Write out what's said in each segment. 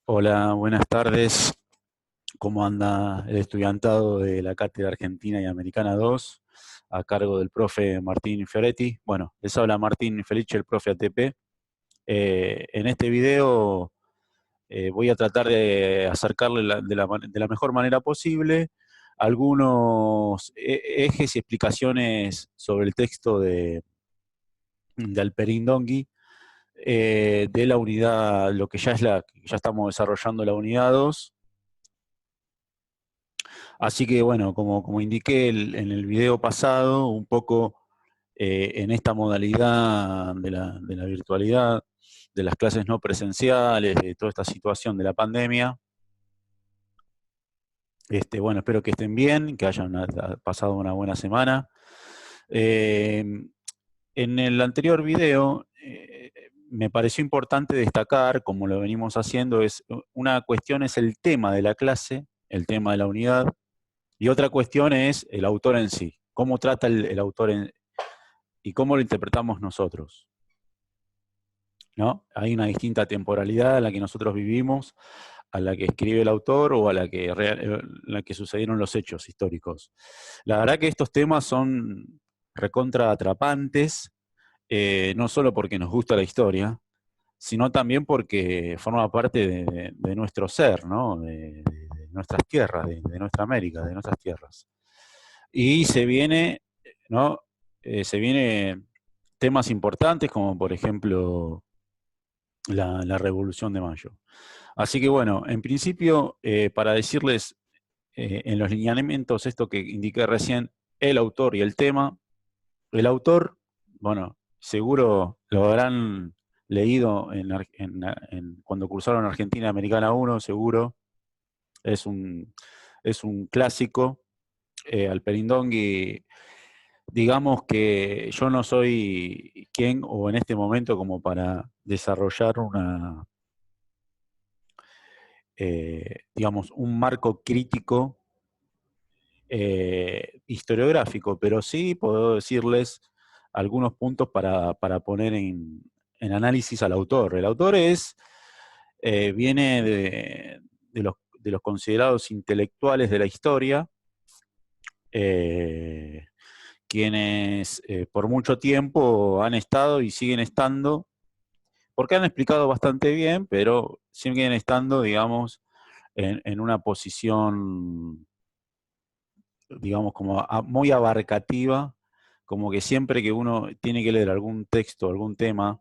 Hola, buenas tardes. ¿Cómo anda el estudiantado de la Cátedra Argentina y Americana 2 a cargo del profe Martín Fioretti? Bueno, les habla Martín Felice, el profe ATP. En este video voy a tratar de acercarle de la mejor manera posible algunos ejes y explicaciones sobre el texto de Alperín Dongui, de la unidad, lo que ya estamos desarrollando la unidad 2. Así que bueno, como indiqué en el video pasado, un poco en esta modalidad de la virtualidad, de las clases no presenciales, de toda esta situación de la pandemia, bueno, espero que estén bien, que hayan pasado una buena semana. Eh, en el anterior video me pareció importante destacar, como lo venimos haciendo, una cuestión es el tema de la clase, el tema de la unidad. Y otra cuestión es el autor en sí, cómo trata el autor y cómo lo interpretamos nosotros, ¿no? Hay una distinta temporalidad a la que nosotros vivimos, a la que escribe el autor o a la que sucedieron los hechos históricos. La verdad que estos temas son recontra atrapantes, no solo porque nos gusta la historia, sino también porque forma parte de nuestro ser, ¿no? De nuestras tierras, de nuestra América, de nuestras tierras. Y ¿no? Se viene temas importantes como por ejemplo la Revolución de Mayo. Así que bueno, en principio, para decirles en los lineamientos esto que indiqué recién, el autor y el tema. El autor, bueno, seguro lo habrán leído cuando cursaron Argentina Americana 1, seguro. Es un, es un clásico. Alperindongui, digamos que yo no soy quien o en este momento como para desarrollar digamos, un marco crítico historiográfico, pero sí puedo decirles algunos puntos para poner en análisis al autor. El autor viene de los considerados intelectuales de la historia, eh, quienes por mucho tiempo han estado y siguen estando, porque han explicado bastante bien, pero siguen estando, digamos, en una posición, digamos, como muy abarcativa, como que siempre que uno tiene que leer algún texto, algún tema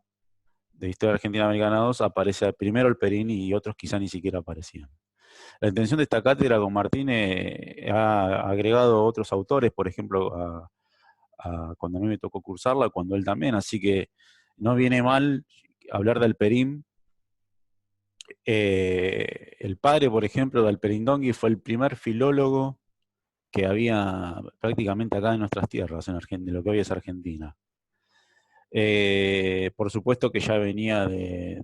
de Historia Argentina Americana 2, aparece primero el Perini y otros quizá ni siquiera aparecían. La intención de esta cátedra con Martín ha agregado otros autores, por ejemplo, cuando a mí me tocó cursarla, cuando él también, así que no viene mal hablar del Perín. El padre, por ejemplo, de Alperindongui fue el primer filólogo que había prácticamente acá en nuestras tierras, en Argentina, lo que hoy es Argentina. Por supuesto que ya venía de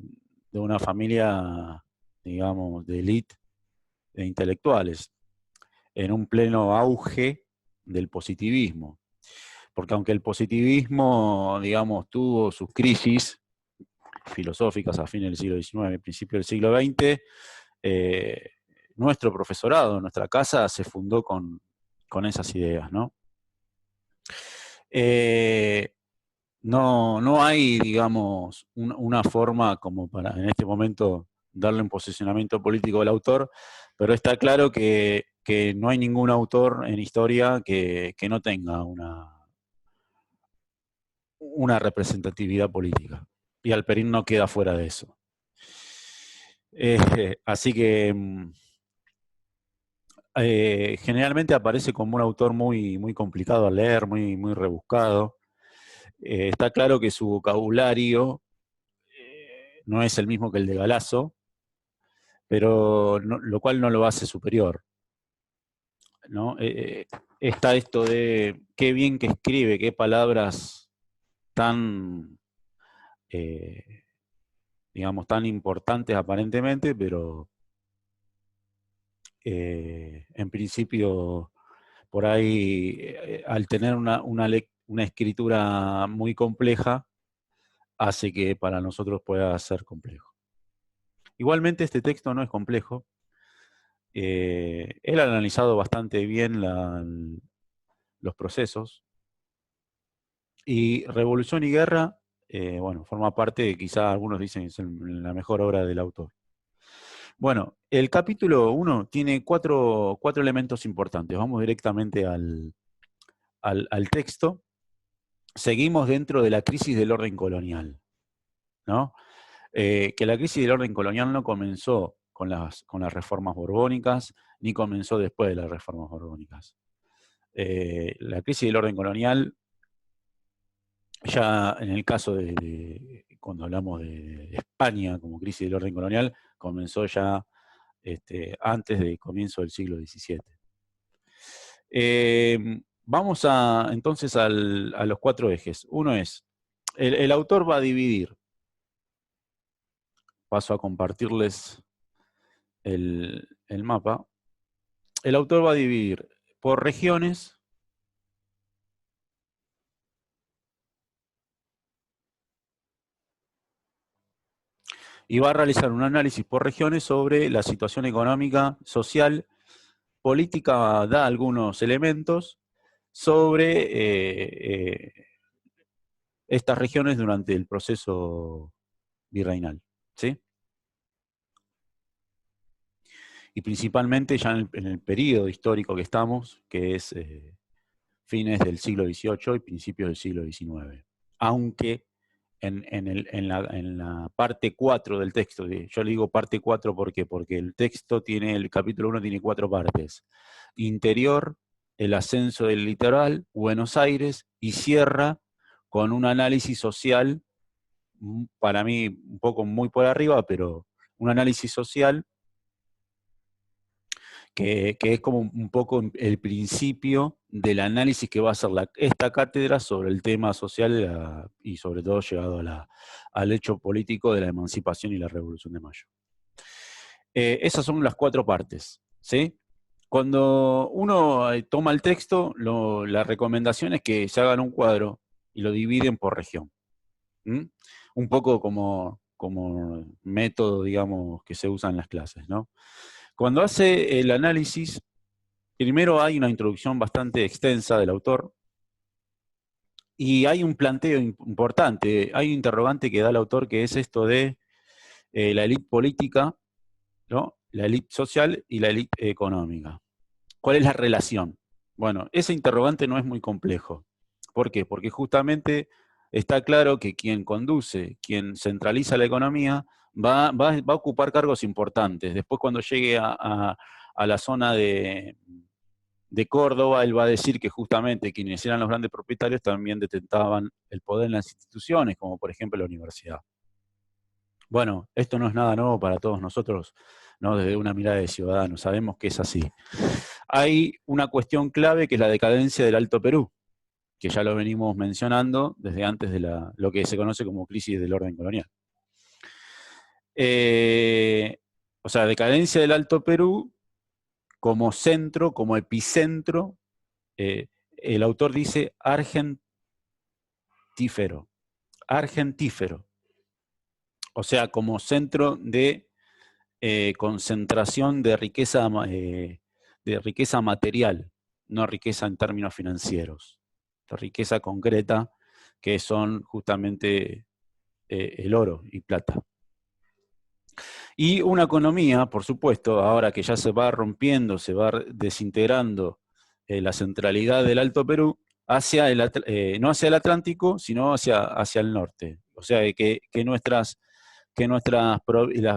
una familia, digamos, de élite, de intelectuales, en un pleno auge del positivismo. Porque aunque el positivismo, digamos, tuvo sus crisis filosóficas a fines del siglo XIX, principio del siglo XX, eh, nuestro profesorado, nuestra casa, se fundó con esas ideas, ¿no? Eh, no hay, digamos, una forma como para en este momento darle un posicionamiento político al autor, pero está claro que no hay ningún autor en historia que no tenga una representatividad política. Y Alperín no queda fuera de eso. Así que generalmente aparece como un autor muy complicado a leer, muy rebuscado. Está claro que su vocabulario no es el mismo que el de Galasso, pero lo cual no lo hace superior, ¿no? Está esto de qué bien que escribe, qué palabras tan, eh, digamos, tan importantes aparentemente, pero en principio por ahí, al tener una escritura muy compleja, hace que para nosotros pueda ser complejo. Igualmente este texto no es complejo. Él ha analizado bastante bien los procesos. Y Revolución y Guerra, bueno, forma parte de, quizá algunos dicen que es la mejor obra del autor. Bueno, el capítulo 1 tiene cuatro elementos importantes. Vamos directamente al texto. Seguimos dentro de la crisis del orden colonial, ¿no? Que la crisis del orden colonial no comenzó con las reformas borbónicas, ni comenzó después de las reformas borbónicas. La crisis del orden colonial, ya en el caso cuando hablamos de España como crisis del orden colonial, comenzó ya antes del comienzo del siglo XVII. Vamos entonces a los cuatro ejes. Uno es, el autor va a dividir, paso a compartirles el mapa, el autor va a dividir por regiones y va a realizar un análisis por regiones sobre la situación económica, social, política, da algunos elementos sobre estas regiones durante el proceso virreinal, ¿sí? Y principalmente ya en el periodo histórico que estamos, que es fines del siglo XVIII y principios del siglo XIX. Aunque en la parte 4 del texto, yo le digo parte 4 ¿por qué? Porque el texto tiene, el capítulo 1 tiene 4 partes. Interior, el ascenso del litoral, Buenos Aires, y cierra con un análisis social, para mí un poco muy por arriba, pero un análisis social que es como un poco el principio del análisis que va a hacer esta cátedra sobre el tema social y sobre todo llegado al hecho político de la emancipación y la Revolución de Mayo. Esas son las 4 partes, ¿sí? Cuando uno toma el texto, la recomendación es que se hagan un cuadro y lo dividen por región. Un poco como método, digamos, que se usa en las clases, ¿no? Cuando hace el análisis, primero hay una introducción bastante extensa del autor y hay un planteo importante, hay un interrogante que da el autor que es esto de la élite política, ¿no? La élite social y la élite económica. ¿Cuál es la relación? Bueno, ese interrogante no es muy complejo. ¿Por qué? Porque justamente está claro que quien conduce, quien centraliza la economía, va a ocupar cargos importantes. Después cuando llegue a la zona de Córdoba, él va a decir que justamente quienes eran los grandes propietarios también detentaban el poder en las instituciones, como por ejemplo la universidad. Bueno, esto no es nada nuevo para todos nosotros, ¿no? Desde una mirada de ciudadanos, sabemos que es así. Hay una cuestión clave que es la decadencia del Alto Perú, que ya lo venimos mencionando desde antes de lo que se conoce como crisis del orden colonial. O sea, decadencia del Alto Perú como centro, como epicentro, el autor dice argentífero, o sea, como centro de concentración de riqueza material, no riqueza en términos financieros, de riqueza concreta, que son justamente el oro y plata. Y una economía, por supuesto, ahora que ya se va rompiendo, se va desintegrando la centralidad del Alto Perú, no hacia el Atlántico, sino hacia el norte. O sea, que las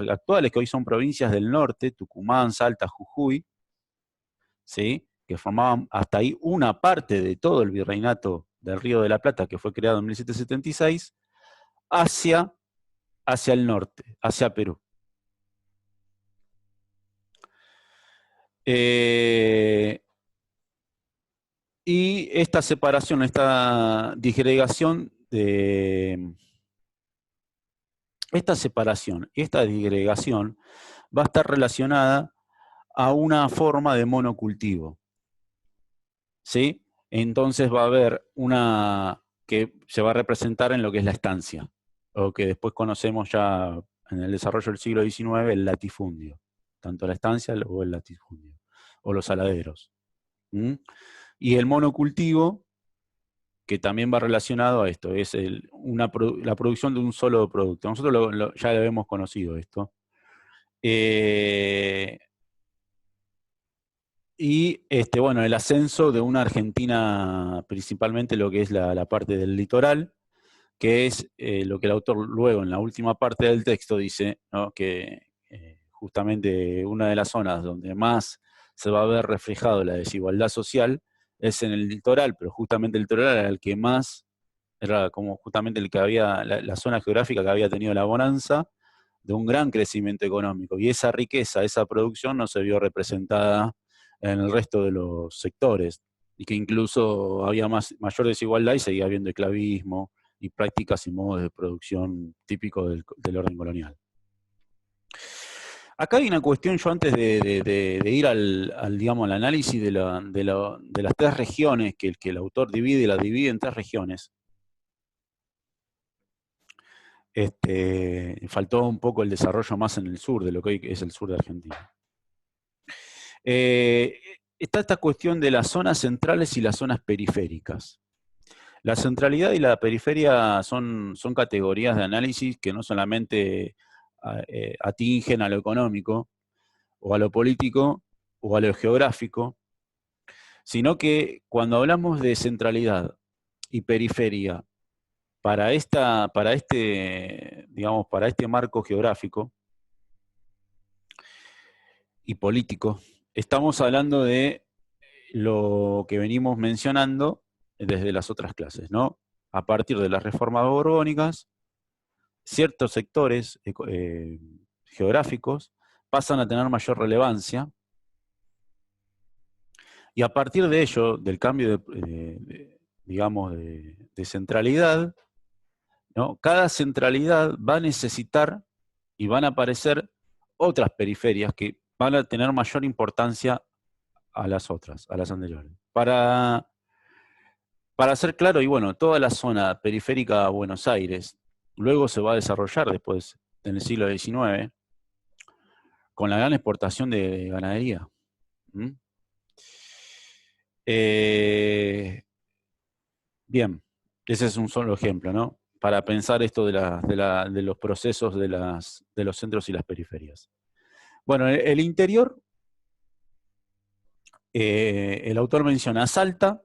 actuales, que hoy son provincias del norte, Tucumán, Salta, Jujuy, ¿sí? Que formaban hasta ahí una parte de todo el virreinato del Río de la Plata, que fue creado en 1776, hacia el norte, hacia Perú. Y esta separación, esta disgregación va a estar relacionada a una forma de monocultivo, ¿sí? Entonces va a haber una que se va a representar en lo que es la estancia, o que después conocemos ya en el desarrollo del siglo XIX el latifundio, tanto la estancia o el latifundio, o los saladeros. ¿Mm? Y el monocultivo, que también va relacionado a esto, es la producción de un solo producto. Nosotros ya lo hemos conocido esto. Y bueno, el ascenso de una Argentina, principalmente lo que es la parte del litoral, que es lo que el autor luego en la última parte del texto dice, ¿no? Que justamente una de las zonas donde más se va a ver reflejado la desigualdad social es en el litoral, pero justamente el litoral era el que más, era como justamente el que había, la zona geográfica que había tenido la bonanza de un gran crecimiento económico, y esa riqueza, esa producción no se vio representada en el resto de los sectores, y que incluso había mayor desigualdad y seguía habiendo esclavismo y prácticas y modos de producción típicos del orden colonial. Acá hay una cuestión, yo antes de ir digamos, al análisis de las tres regiones que el autor divide, la divide en tres regiones. Faltó un poco el desarrollo más en el sur, de lo que hoy es el sur de Argentina. Está esta cuestión de las zonas centrales y las zonas periféricas. La centralidad y la periferia son categorías de análisis que no solamente atingen a lo económico, o a lo político, o a lo geográfico, sino que cuando hablamos de centralidad y periferia para este marco geográfico y político, estamos hablando de lo que venimos mencionando desde las otras clases, ¿no? A partir de las reformas borbónicas, ciertos sectores geográficos pasan a tener mayor relevancia, y a partir de ello, del cambio de centralidad, ¿no? Cada centralidad va a necesitar y van a aparecer otras periferias que van a tener mayor importancia a las otras, a las anteriores. Para ser claro, y bueno, toda la zona periférica a Buenos Aires luego se va a desarrollar después, en el siglo XIX, con la gran exportación de ganadería. Bien, ese es un solo ejemplo, ¿no? Para pensar esto de los procesos de los centros y las periferias. Bueno, el interior, el autor menciona Salta.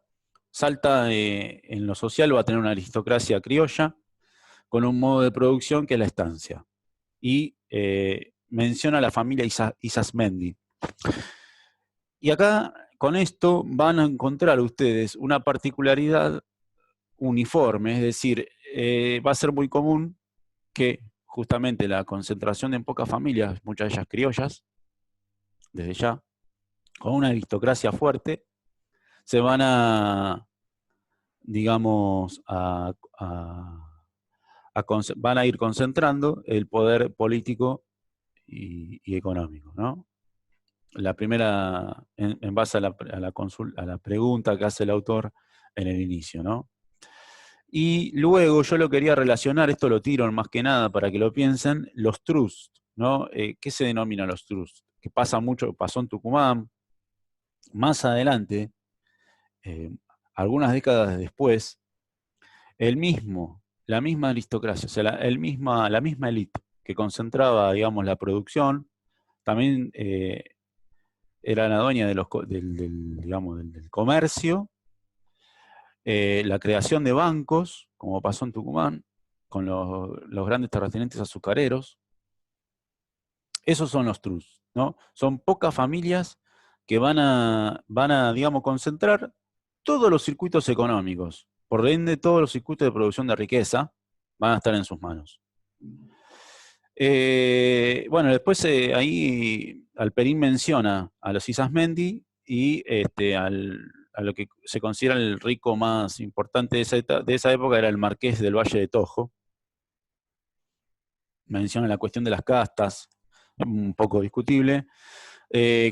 Salta en lo social va a tener una aristocracia criolla con un modo de producción que es la estancia. Y menciona a la familia Isasmendi. Y acá, con esto, van a encontrar ustedes una particularidad uniforme, es decir, va a ser muy común que justamente la concentración en pocas familias, muchas de ellas criollas, desde ya, con una aristocracia fuerte, se van a, digamos, van a ir concentrando el poder político y económico, ¿no? La primera, en base a la pregunta que hace el autor en el inicio, ¿no? Y luego yo lo quería relacionar, esto lo tiro más que nada para que lo piensen, los trusts, ¿no? ¿Qué se denomina los trusts? Que pasó en Tucumán. Más adelante, algunas décadas después, la misma aristocracia, o sea, la misma élite que concentraba, digamos, la producción, también era la dueña del comercio, la creación de bancos, como pasó en Tucumán, con los grandes terratenientes azucareros. Esos son los trusts, ¿no? Son pocas familias que van a, digamos, concentrar todos los circuitos económicos. Por ende, todos los circuitos de producción de riqueza van a estar en sus manos. Bueno, después ahí Alperín menciona a los Isasmendi y a lo que se considera el rico más importante de esa época era el marqués del Valle de Tojo. Menciona la cuestión de las castas, un poco discutible.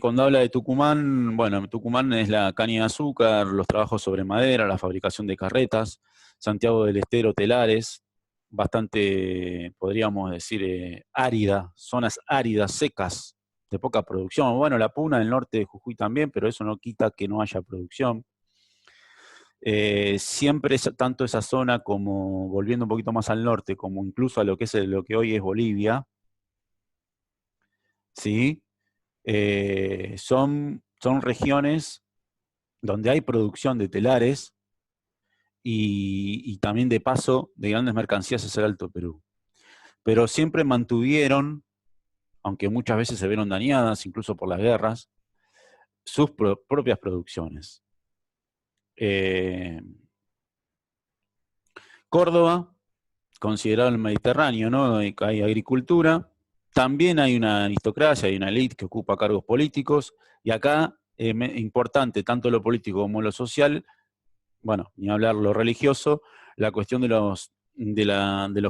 Cuando habla de Tucumán, bueno, Tucumán es la caña de azúcar, los trabajos sobre madera, la fabricación de carretas, Santiago del Estero, telares, bastante, podríamos decir, árida, zonas áridas, secas, de poca producción. Bueno, la Puna del norte de Jujuy también, pero eso no quita que no haya producción. Siempre tanto esa zona como, volviendo un poquito más al norte, como incluso a lo que es lo que hoy es Bolivia, ¿sí? Son regiones donde hay producción de telares y también de paso de grandes mercancías hacia el Alto Perú. Pero siempre mantuvieron, aunque muchas veces se vieron dañadas, incluso por las guerras, sus propias producciones. Córdoba, considerado el Mediterráneo, ¿no? Hay agricultura, también hay una aristocracia, hay una élite que ocupa cargos políticos, y acá, importante, tanto lo político como lo social, bueno, ni hablar lo religioso, la cuestión de los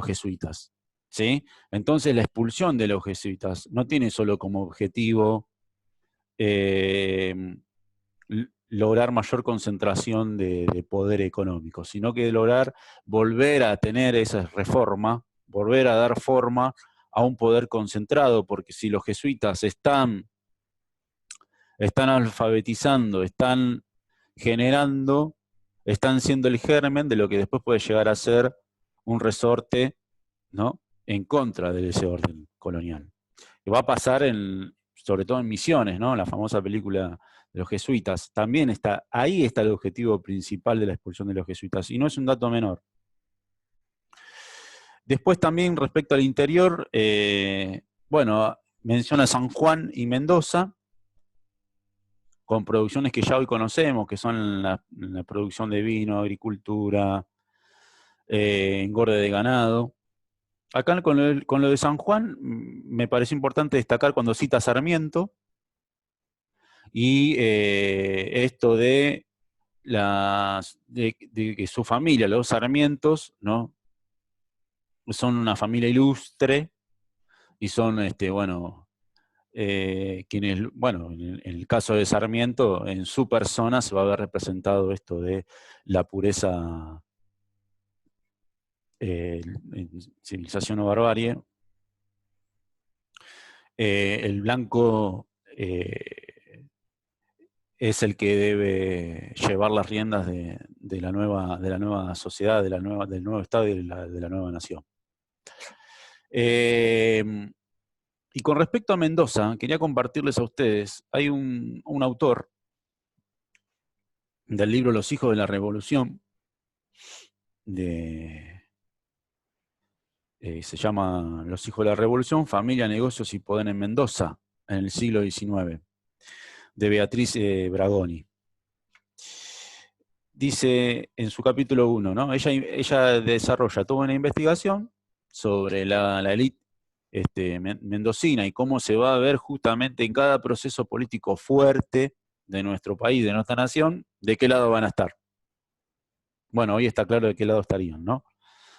jesuitas, ¿sí? Entonces la expulsión de los jesuitas no tiene solo como objetivo lograr mayor concentración de poder económico, sino que lograr volver a tener esa reforma, volver a dar forma a un poder concentrado, porque si los jesuitas están alfabetizando, están generando, están siendo el germen de lo que después puede llegar a ser un resorte, ¿no?, en contra de ese orden colonial. Y va a pasar sobre todo en Misiones, ¿no?, la famosa película de los jesuitas. También ahí está el objetivo principal de la expulsión de los jesuitas, y no es un dato menor. Después también respecto al interior, bueno, menciona San Juan y Mendoza, con producciones que ya hoy conocemos, que son la producción de vino, agricultura, engorde de ganado. Acá con lo de San Juan, me parece importante destacar cuando cita Sarmiento, y esto de que su familia, los Sarmientos, ¿no?, son una familia ilustre, y son, bueno, quienes, bueno, en el caso de Sarmiento, en su persona se va a ver representado esto de la pureza en civilización o barbarie. El blanco es el que debe llevar las riendas de la nueva sociedad, del nuevo Estado y de la nueva nación. Y con respecto a Mendoza, quería compartirles a ustedes, hay un autor del libro Los hijos de la revolución, se llama Los hijos de la revolución, familia, negocios y poder en Mendoza, en el siglo XIX, de Beatriz Bragoni. Dice en su capítulo 1, ¿no?, ella desarrolla toda una investigación sobre la élite mendocina y cómo se va a ver justamente en cada proceso político fuerte de nuestro país, de nuestra nación, de qué lado van a estar. Bueno, hoy está claro de qué lado estarían, ¿no?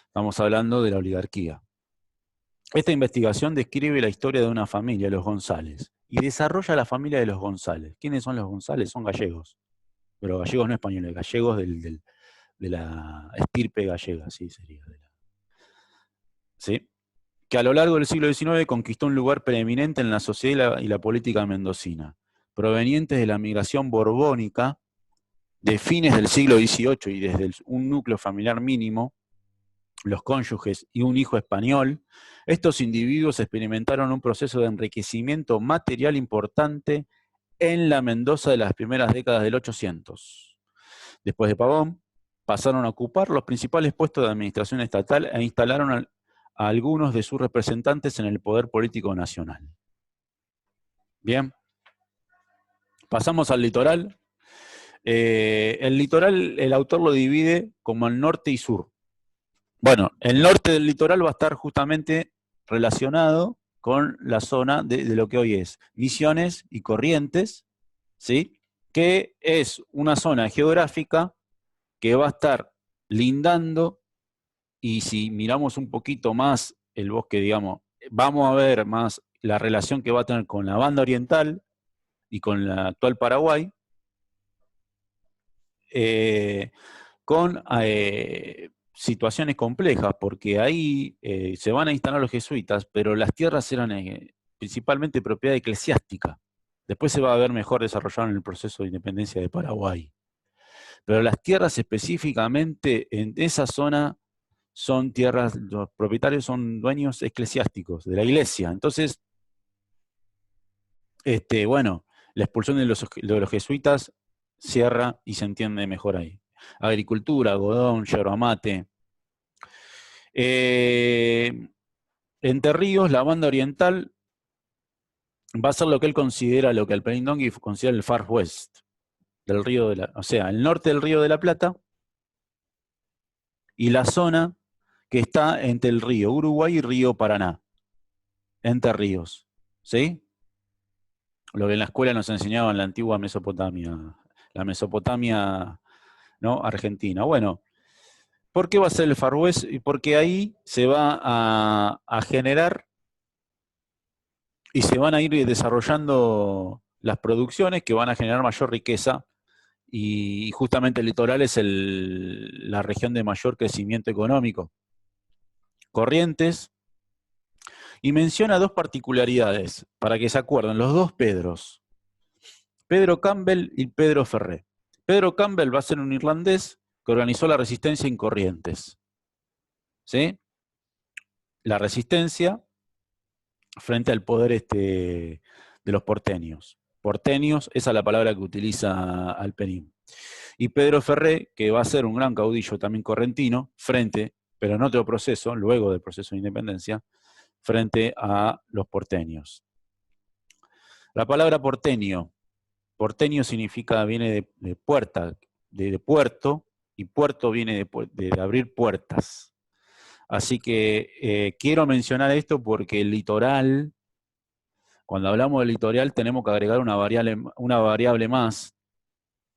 Estamos hablando de la oligarquía. Esta investigación describe la historia de una familia, los González, y desarrolla la familia de los González. ¿Quiénes son los González? Son gallegos, pero gallegos no españoles, gallegos de la estirpe gallega, sí, sería. ¿Sí? Que a lo largo del siglo XIX conquistó un lugar preeminente en la sociedad y la política mendocina, provenientes de la migración borbónica de fines del siglo XVIII y desde un núcleo familiar mínimo, los cónyuges y un hijo español. Estos individuos experimentaron un proceso de enriquecimiento material importante en la Mendoza de las primeras décadas del 800. Después de Pavón, pasaron a ocupar los principales puestos de administración estatal e instalaron a algunos de sus representantes en el poder político nacional. Bien, pasamos al litoral. El litoral, el autor lo divide como el norte y sur. Bueno, el norte del litoral va a estar justamente relacionado con la zona de lo que hoy es Misiones y Corrientes, ¿sí?, que es una zona geográfica que va a estar lindando, y si miramos un poquito más el bosque, digamos, vamos a ver más la relación que va a tener con la banda oriental y con la actual Paraguay, situaciones complejas, porque ahí se van a instalar los jesuitas, pero las tierras eran principalmente propiedad eclesiástica. Después se va a ver mejor desarrollado en el proceso de independencia de Paraguay. Pero las tierras específicamente en esa zona son tierras, los propietarios son dueños eclesiásticos de la iglesia. Entonces, bueno, la expulsión de los jesuitas cierra y se entiende mejor ahí. Agricultura, algodón, yerba mate. Entre Ríos, la banda oriental va a ser lo que él considera, lo que el Perindongui considera el Far West del río de la, o sea, el norte del río de la Plata y la zona que está entre el río Uruguay y río Paraná, Entre Ríos, ¿sí? Lo que en la escuela nos enseñaba en la antigua Mesopotamia, la Mesopotamia, ¿no? Argentina. Bueno, ¿por qué va a ser el Far West? Porque ahí se va a generar y se van a ir desarrollando las producciones que van a generar mayor riqueza y justamente el litoral es la región de mayor crecimiento económico. Corrientes, y menciona dos particularidades, para que se acuerden, los dos Pedros, Pedro Campbell y Pedro Ferré. Pedro Campbell va a ser un irlandés que organizó la resistencia en Corrientes. ¿Sí? La resistencia frente al poder de los porteños. Porteños, esa es la palabra que utiliza Alperín. Y Pedro Ferré, que va a ser un gran caudillo también correntino, frente, pero en otro proceso, luego del proceso de independencia, frente a los porteños. La palabra porteño significa, viene de puerta, de puerto, y puerto viene de abrir puertas. Así que quiero mencionar esto porque el litoral, cuando hablamos del litoral tenemos que agregar una variable más,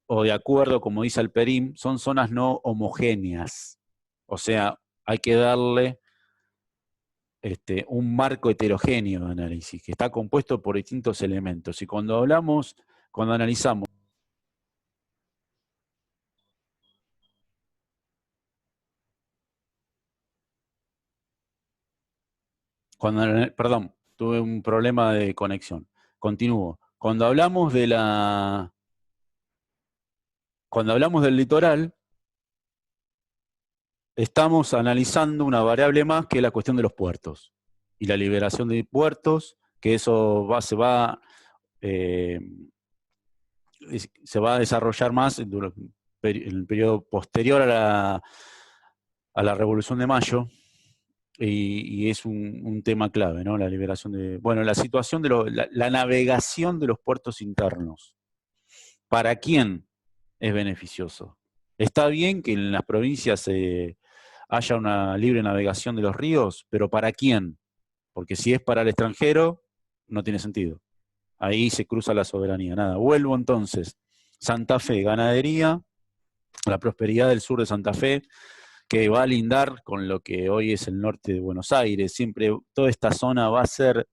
o de acuerdo, como dice Alperín, son zonas no homogéneas. O sea, hay que darle un marco heterogéneo de análisis, que está compuesto por distintos elementos. Y cuando analizamos perdón, tuve un problema de conexión. Continúo. Cuando hablamos del litoral, estamos analizando una variable más que es la cuestión de los puertos y la liberación de puertos, que eso eh, se va a desarrollar más en el periodo posterior a la Revolución de Mayo, y es un tema clave, ¿no? La liberación la situación la navegación de los puertos internos. ¿Para quién es beneficioso? Está bien que en las provincias haya una libre navegación de los ríos, pero ¿para quién? Porque si es para el extranjero, no tiene sentido. Ahí se cruza la soberanía. Nada, vuelvo entonces. Santa Fe, ganadería, la prosperidad del sur de Santa Fe, que va a lindar con lo que hoy es el norte de Buenos Aires. Siempre toda esta zona va a ser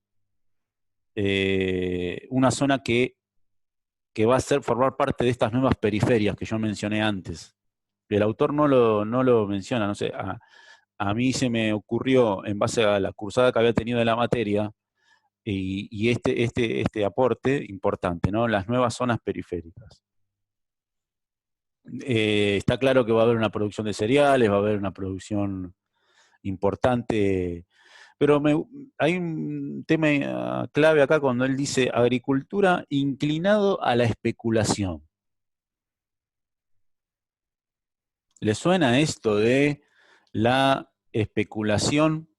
una zona que va a formar parte de estas nuevas periferias que yo mencioné antes. El autor no lo menciona, no sé, a mí se me ocurrió, en base a la cursada que había tenido de la materia, y este aporte importante, ¿no? Las nuevas zonas periféricas. Está claro que va a haber una producción de cereales, va a haber una producción importante, pero hay un tema clave acá cuando él dice agricultura inclinado a la especulación. ¿Le suena esto de la especulación,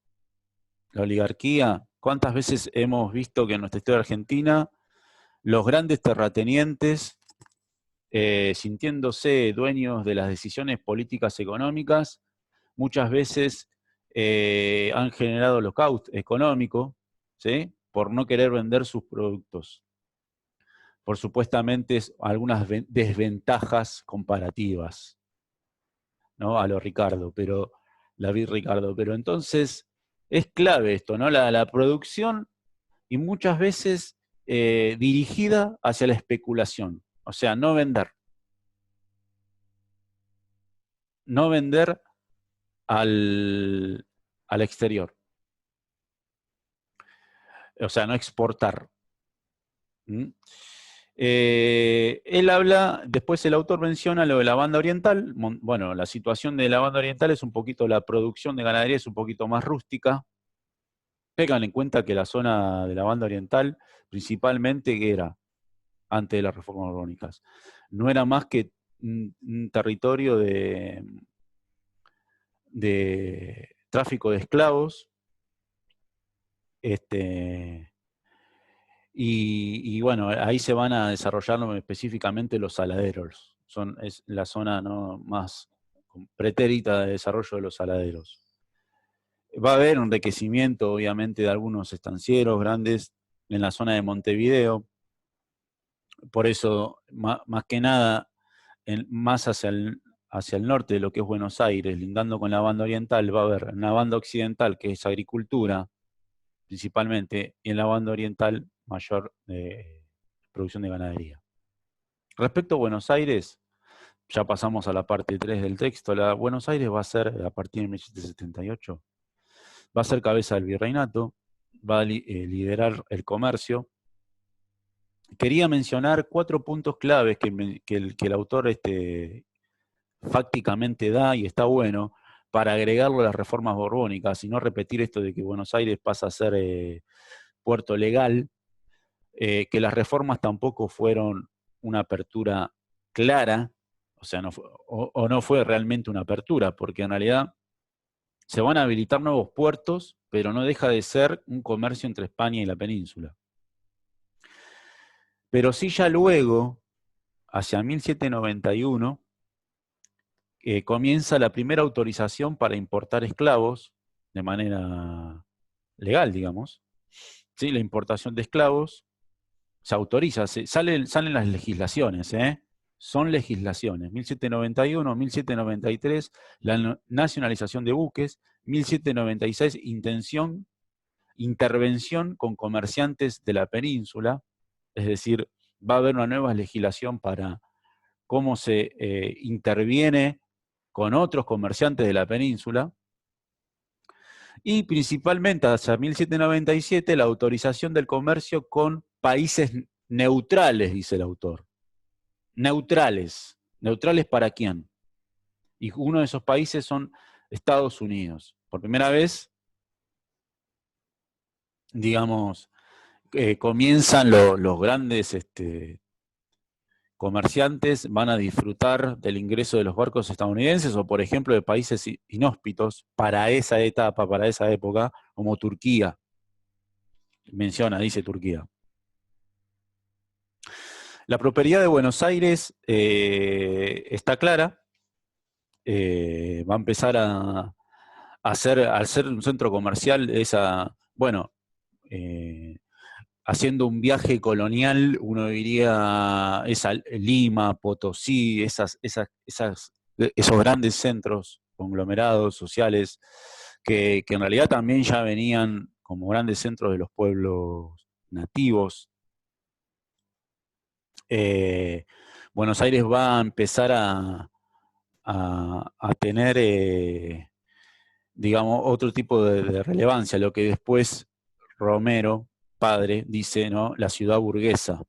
la oligarquía? ¿Cuántas veces hemos visto que en nuestra historia argentina los grandes terratenientes, sintiéndose dueños de las decisiones políticas económicas, muchas veces han generado holocausto económico, ¿sí? Por no querer vender sus productos, por supuestamente algunas desventajas comparativas, ¿no? A lo Ricardo, pero la vi Ricardo, pero entonces es clave esto, ¿no? La producción y muchas veces dirigida hacia la especulación, o sea, no vender. No vender al exterior. O sea, no exportar. ¿Mm? Él habla, después el autor menciona lo de la banda oriental. Bueno, la situación de la banda oriental es un poquito, la producción de ganadería es un poquito más rústica. Tengan en cuenta que la zona de la banda oriental, principalmente era, antes de las reformas borbónicas, no era más que un territorio de tráfico de esclavos, y bueno, ahí se van a desarrollar específicamente los saladeros. Es la zona, ¿no?, más pretérita de desarrollo de los saladeros. Va a haber un enriquecimiento, obviamente, de algunos estancieros grandes en la zona de Montevideo. Por eso, más que nada, más hacia el norte de lo que es Buenos Aires, lindando con la banda oriental, va a haber una banda occidental que es agricultura, principalmente, y en la banda oriental mayor producción de ganadería. Respecto a Buenos Aires, ya pasamos a la parte 3 del texto. Buenos Aires va a ser, a partir de 1778, va a ser cabeza del virreinato, va a liderar el comercio. Quería mencionar 4 puntos claves que el autor fácticamente da, y está bueno, para agregarlo a las reformas borbónicas y no repetir esto de que Buenos Aires pasa a ser puerto legal, que las reformas tampoco fueron una apertura clara, o sea, no fue realmente una apertura, porque en realidad se van a habilitar nuevos puertos, pero no deja de ser un comercio entre España y la península. Pero sí, ya luego, hacia 1791, comienza la primera autorización para importar esclavos de manera legal, digamos. ¿Sí? La importación de esclavos se autoriza, salen las legislaciones, son legislaciones. 1791, 1793, la nacionalización de buques, 1796, intervención con comerciantes de la península, es decir, va a haber una nueva legislación para cómo se interviene con otros comerciantes de la península, y principalmente hacia 1797 la autorización del comercio con países neutrales, dice el autor. Neutrales. ¿Neutrales para quién? Y uno de esos países son Estados Unidos. Por primera vez, digamos, comienzan los grandes comerciantes, van a disfrutar del ingreso de los barcos estadounidenses, o por ejemplo de países inhóspitos para esa etapa, para esa época, como Turquía. Dice Turquía. La propiedad de Buenos Aires está clara. Va a empezar al ser un centro comercial, haciendo un viaje colonial, uno diría, Lima, Potosí, esos grandes centros conglomerados sociales, que en realidad también ya venían como grandes centros de los pueblos nativos. Buenos Aires va a empezar a tener, digamos, otro tipo de relevancia, lo que después Romero, padre, dice, ¿no?, la ciudad burguesa.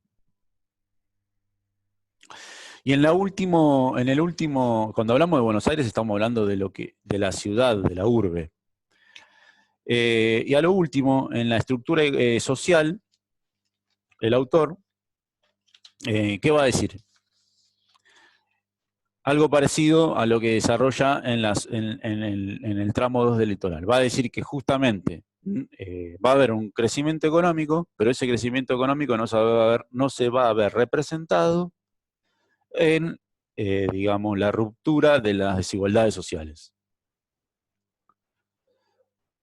Y en el último, cuando hablamos de Buenos Aires, estamos hablando de la ciudad, de la urbe. Y a lo último, en la estructura social, el autor, ¿qué va a decir? Algo parecido a lo que desarrolla en el tramo 2 del litoral. Va a decir que justamente va a haber un crecimiento económico, pero ese crecimiento económico no se va a ver representado en, digamos, la ruptura de las desigualdades sociales.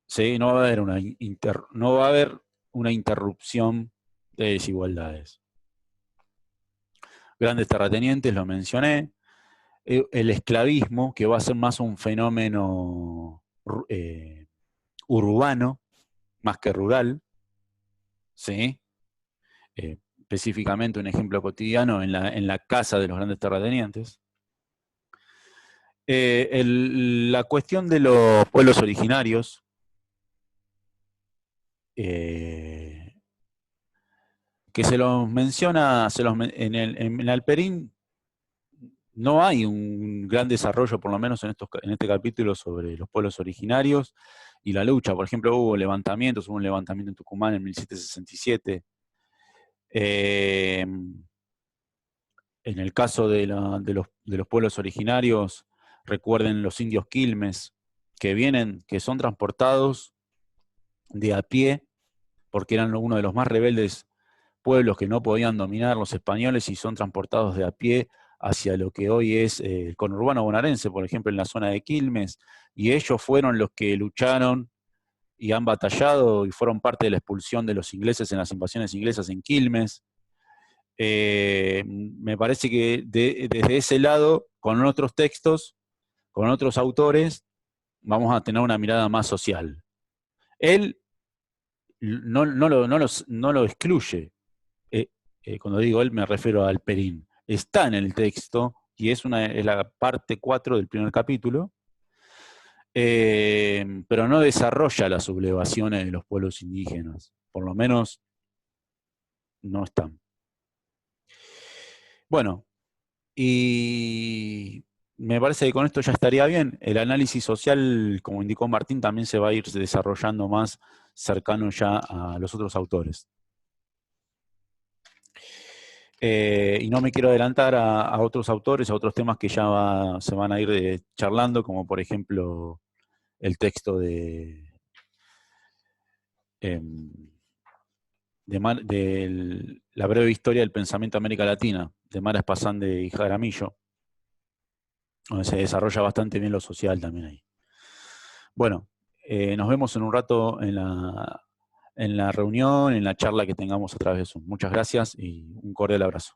¿Sí? No va a haber una interrupción de desigualdades. Grandes terratenientes, lo mencioné. El esclavismo, que va a ser más un fenómeno urbano, más que rural, ¿sí? Específicamente un ejemplo cotidiano en la casa de los grandes terratenientes. La cuestión de los pueblos originarios, que se los menciona, en Alperín no hay un gran desarrollo, por lo menos en este capítulo, sobre los pueblos originarios y la lucha. Por ejemplo, hubo un levantamiento en Tucumán en 1767. En el caso de los pueblos originarios, recuerden los indios Quilmes, que son transportados de a pie, porque eran uno de los más rebeldes pueblos que no podían dominar los españoles, y son transportados de a pie hacia lo que hoy es el conurbano bonaerense, por ejemplo, en la zona de Quilmes, y ellos fueron los que lucharon y han batallado y fueron parte de la expulsión de los ingleses en las invasiones inglesas en Quilmes. Me parece que desde ese lado, con otros textos, con otros autores, vamos a tener una mirada más social. Él no lo excluye. Cuando digo él me refiero a Alperín. Está en el texto y es la parte 4 del primer capítulo, pero no desarrolla las sublevaciones de los pueblos indígenas. Por lo menos no están. Bueno, y me parece que con esto ya estaría bien. El análisis social, como indicó Martín, también se va a ir desarrollando más cercano ya a los otros autores. Y no me quiero adelantar a otros autores, a otros temas que ya se van a ir charlando, como por ejemplo el texto de la breve historia del pensamiento de América Latina, de Mara Espasande y Jaramillo, donde se desarrolla bastante bien lo social también ahí. Bueno, nos vemos en un rato en la reunión, en la charla que tengamos a través de Zoom. Muchas gracias y un cordial abrazo.